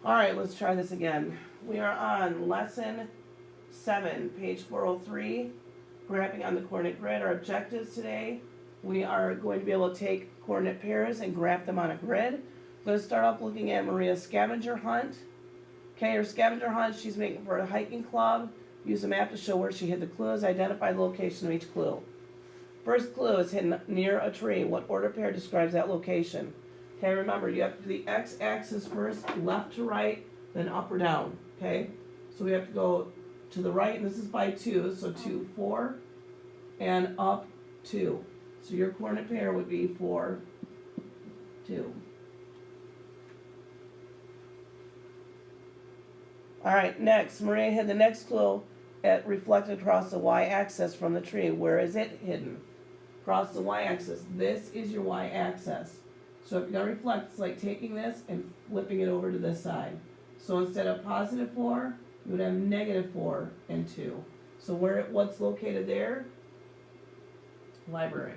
All right, let's try this again. We are on lesson 7, page 403, graphing on the coordinate grid. Our objectives today, we are going to be able to take coordinate pairs and graph them on a grid. I'm going to start off looking at Maria's scavenger hunt. Okay, her scavenger hunt, she's making for a hiking club. Use a map to show where she hid the clues. Identify the location of each clue. First clue is hidden near a tree. What order pair describes that location? Okay, remember, you have to do the x-axis first, left to right, then up or down, okay? So we have to go to the right, and this is by 2, so 2, 4, and up 2. So your coordinate pair would be 4, 2. All right, next, Maria hid the next clue reflected across the y-axis from the tree. Where is it hidden? Across the y-axis. This is your y-axis. So if you're going to reflect, it's like taking this and flipping it over to this side. So instead of positive 4, you would have negative 4 and 2. So what's located there? Library.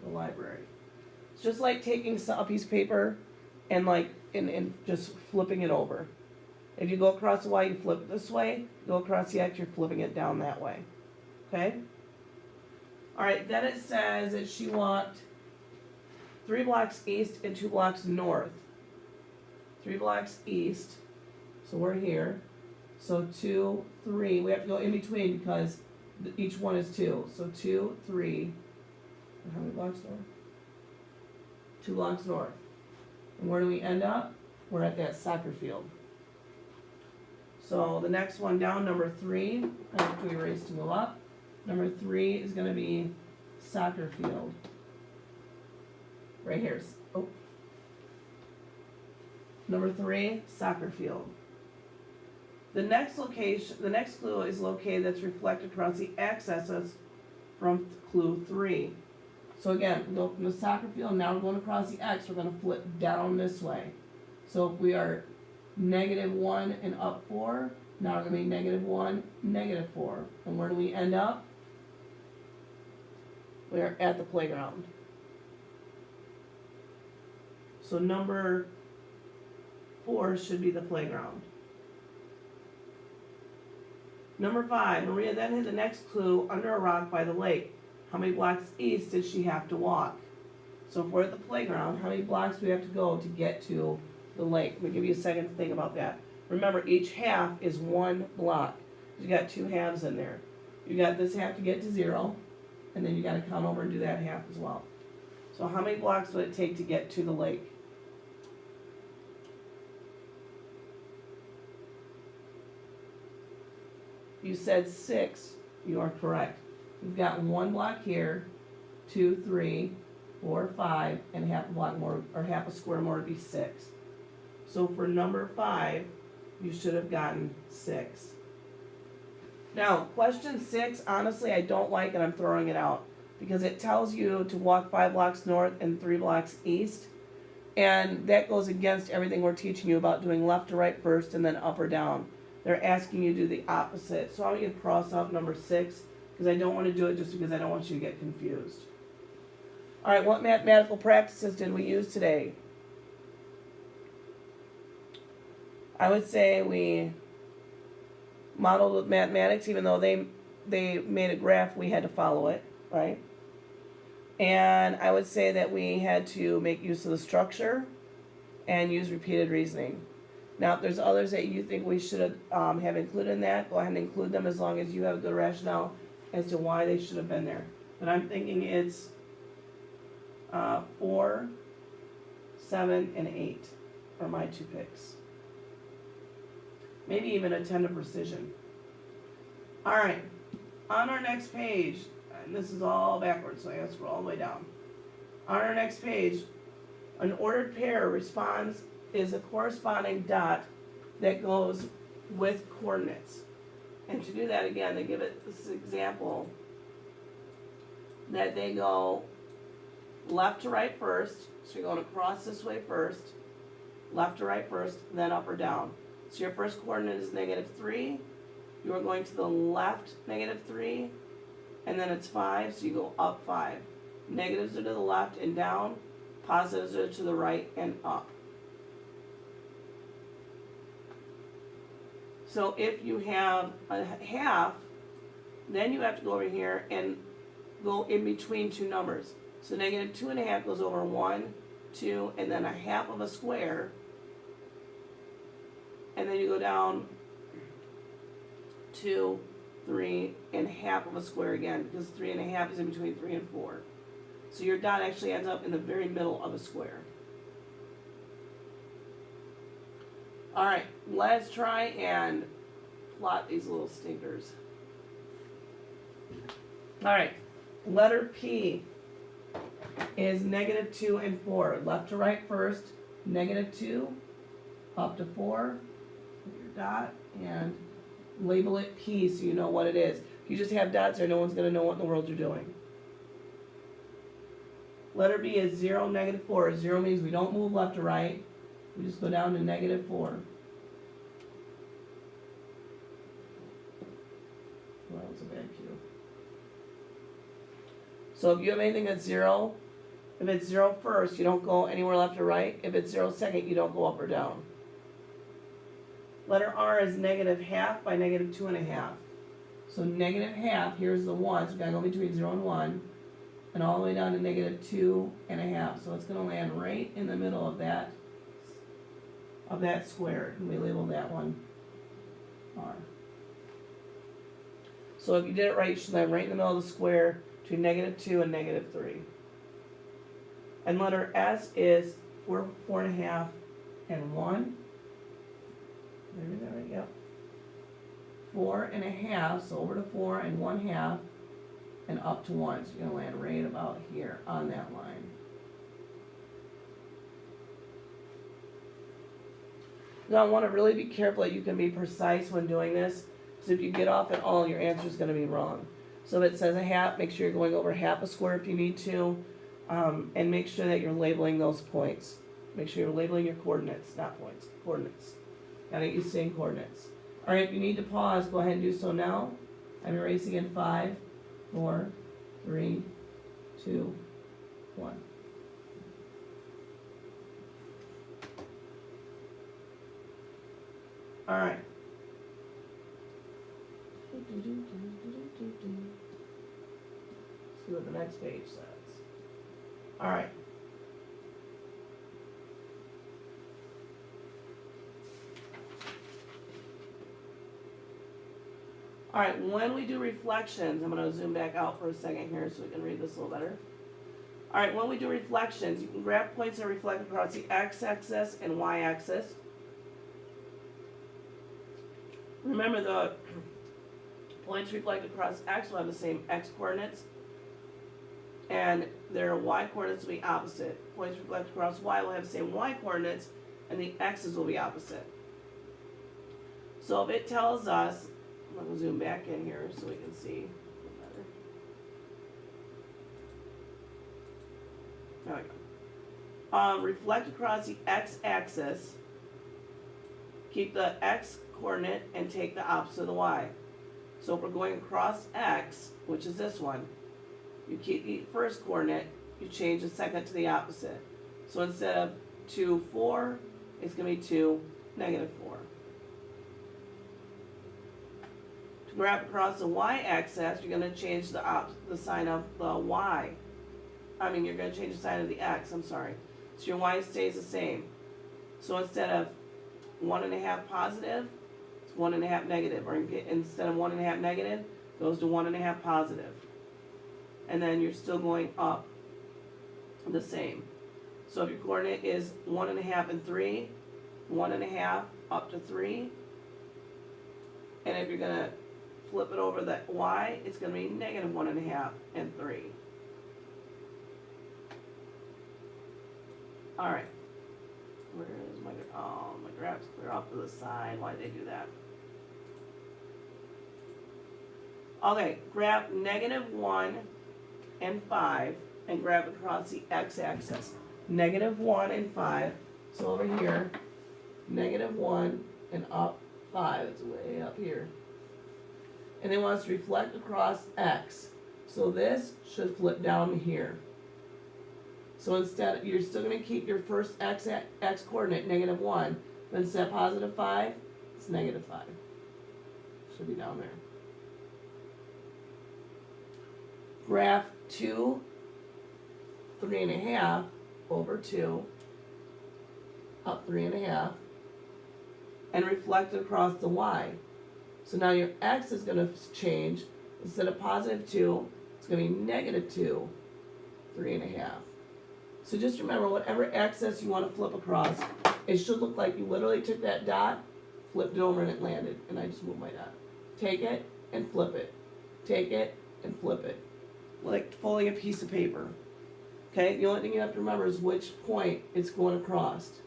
The library. It's just like taking a piece of paper and and just flipping it over. If you go across the y, you flip it this way. Go across the x, you're flipping it down that way. Okay? All right, then it says that she walked 3 blocks east and 2 blocks north. 3 blocks east, so we're here. So 2, 3, we have to go in between because each one is 2. So 2, 3, and how many blocks north? 2 blocks north. And where do we end up? We're at that soccer field. So the next one down, number 3, I have to erase to go up. Number 3 is going to be soccer field. Right here. Oh. Number 3, soccer field. The next clue is located that's reflected across the x-axis from clue 3. So again, we go from the soccer field, now we're going across the x, we're going to flip down this way. So if we are -1 and up 4, now we're going to be -1, -4. And where do we end up? We're at the playground. So number 4 should be the playground. Number 5, Maria then hid the next clue under a rock by the lake. How many blocks east did she have to walk? So if we're at the playground, how many blocks do we have to go to get to the lake? Let me give you a second to think about that. Remember, each half is 1 block. You got 2 halves in there. You got this half to get to 0, and then you got to count over and do that half as well. So how many blocks would it take to get to the lake? You said 6. You are correct. You've got 1 block here, 2, 3, 4, 5, and half a block more, or half a square more would be 6. So for number 5, you should have gotten 6. Now, question 6, honestly, I don't like, and I'm throwing it out because it tells you to walk 5 blocks north and 3 blocks east, and that goes against everything we're teaching you about doing left to right first and then up or down. They're asking you to do the opposite. So I want you to cross out number 6 because I don't want to do it just because I don't want you to get confused. All right, what mathematical practices did we use today? I would say we modeled with mathematics, even though they made a graph, we had to follow it, right? And I would say that we had to make use of the structure and use repeated reasoning. Now, if there's others that you think we should have included in that, go ahead and include them as long as you have a good rationale as to why they should have been there. But I'm thinking it's 4, 7, and 8 are my 2 picks. Maybe even a 10 to precision. All right, on our next page, and this is all backwards, so I gotta scroll all the way down. On our next page, an ordered pair is a corresponding dot that goes with coordinates. And to do that, again, they give it this example that they go left to right first, so you're going across this way first, left to right first, then up or down. So your first coordinate is -3, you are going to the left -3, and then it's 5, so you go up 5. Negatives are to the left and down, Positives are to the right and up. So if you have a half, then you have to go over here and go in between two numbers. So negative 2.5 goes over 1, 2, and then a half of a square. And then you go down 2, 3, and half of a square again, because 3.5 is in between 3 and 4. So your dot actually ends up in the very middle of a square. Alright, let's try and plot these little stinkers. Alright, letter P is negative 2 and 4. Left to right first, negative 2, up to 4, put your dot, and label it P so you know what it is. If you just have dots there, no one's going to know what in the world you're doing. Letter B is 0, negative 4. 0 means we don't move left to right. We just go down to negative 4. Well, that was a bad cue. So if you have anything that's 0, if it's 0 first, you don't go anywhere left or right. If it's 0 second, you don't go up or down. Letter R is negative half by negative 2.5. So negative half, here's the 1, so we gotta go between 0 and 1. And all the way down to negative 2.5. So it's going to land right in the middle of that square. And we label that one R. So if you did it right, you should land right in the middle of the square between negative 2 and negative 3. And letter S is 4, 4.5, and 1. There, yep. 4.5, so over to 4 and 1/2. And up to 1, so you're going to land right about here on that line. Now I want to really be careful that you can be precise when doing this, because if you get off at all, your answer is going to be wrong. So if it says a half, make sure you're going over half a square if you need to, and make sure that you're labeling those points. Make sure you're labeling your coordinates, not points, coordinates. Gotta get used to saying coordinates. Alright, if you need to pause, go ahead and do so now. I'm erasing in 5, 4, 3, 2, 1. All right. See what the next page says. All right. All right, when we do reflections, I'm going to zoom back out for a second here so we can read this a little better. All right, when we do reflections, you can grab points that reflect across the x-axis and y-axis. Remember, the points reflected across x will have the same x-coordinates, and their y-coordinates will be opposite. Points reflected across y will have the same y-coordinates, and the x's will be opposite. So if it tells us, I'm going to zoom back in here so we can see better. There we go. Reflect across the x-axis. Keep the x-coordinate and take the opposite of the y. So if we're going across x, which is this one, you keep the first coordinate, you change the second to the opposite. So instead of 2, 4, it's going to be 2, negative 4. To grab across the y-axis, you're going to change the sign of the y. You're going to change the sign of the x, I'm sorry. So your y stays the same. So instead of 1.5 positive, it's 1.5 negative. Or instead of 1.5 negative, it goes to 1.5 positive. And then you're still going up the same. So if your coordinate is 1.5 and 3, 1.5 up to 3. And if you're going to flip it over the y, it's going to be negative 1.5 and 3. Alright. Where is my graphs clear off to the side. Why did they do that? Okay, grab negative 1 and 5 and grab across the x-axis. Negative 1 and 5. So over here, negative 1 and up 5. It's way up here. And they want us to reflect across x. So this should flip down here. So So instead, you're still gonna keep your first x coordinate, -1, but instead of +5, it's -5. Should be down there. Graph 2, 3.5 over 2, up 3.5, and reflect across the y. So now your x is going to change. Instead of +2, it's going to be -2, 3.5. So just remember, whatever axis you want to flip across, it should look like you literally took that dot, flipped it over, and it landed. And I just moved my dot. Take it and flip it. Take it and flip it. Like folding a piece of paper. Okay, the only thing you have to remember is which point it's going across.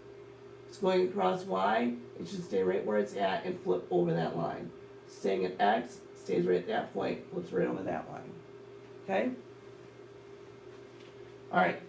It's going across y, it should stay right where it's at and flip over that line. Staying at x, stays right at that point, flips right over that line. Okay? Alright,